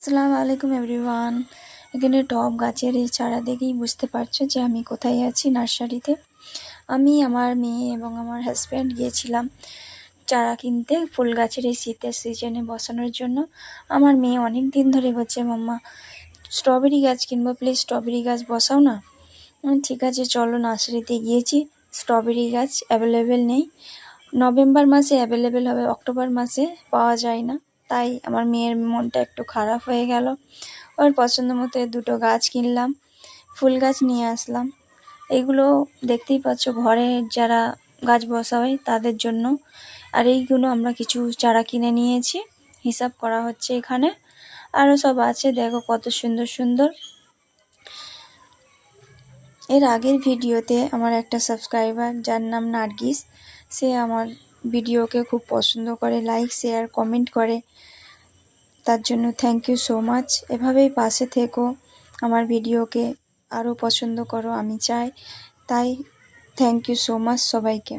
আসসালামু আলাইকুম এভরিওয়ান। এখানে টব গাছের এই চারা দেখেই বুঝতে পারছো যে আমি কোথায় আছি, নার্সারিতে। আমি, আমার মেয়ে এবং আমার হাজব্যান্ড গিয়েছিলাম চারা কিনতে ফুল গাছের এই শীতের সিজনে বসানোর জন্য। আমার মেয়ে অনেক দিন ধরে বলছে, মাম্মা স্ট্রবেরি গাছ কিনবো, প্লিজ স্ট্রবেরি গাছ বসাও না। ঠিক আছে চলো, নার্সারিতে গিয়েছি। স্ট্রবেরি গাছ অ্যাভেলেবেল নেই, নভেম্বর মাসে অ্যাভেলেবেল হবে, অক্টোবর মাসে পাওয়া যায় না। তাই আমার মেয়ের মনটা একটু খারাপ হয়ে গেল। ওর পছন্দ মতো দুটো গাছ কিনলাম, ফুল গাছ নিয়ে আসলাম। এইগুলো দেখতেই পাচ্ছ ঘরে যারা গাছ বসা হয় তাদের জন্য। আর এইগুলো আমরা কিছু চারা কিনে নিয়েছি, হিসাব করা হচ্ছে এখানে। আরও সব আছে, দেখো কত সুন্দর সুন্দর। এর আগের ভিডিওতে আমার একটা সাবস্ক্রাইবার, যার নাম নার্গিস, সে আমার ভিডিওকে খুব পছন্দ করে, লাইক শেয়ার কমেন্ট করে। তার জন্য থ্যাংক ইউ সো মাচ। এভাবেই পাশে থেকো, আমার ভিডিওকে আরও পছন্দ করো আমি চাই। তাই থ্যাংক ইউ সো মাচ সবাইকে।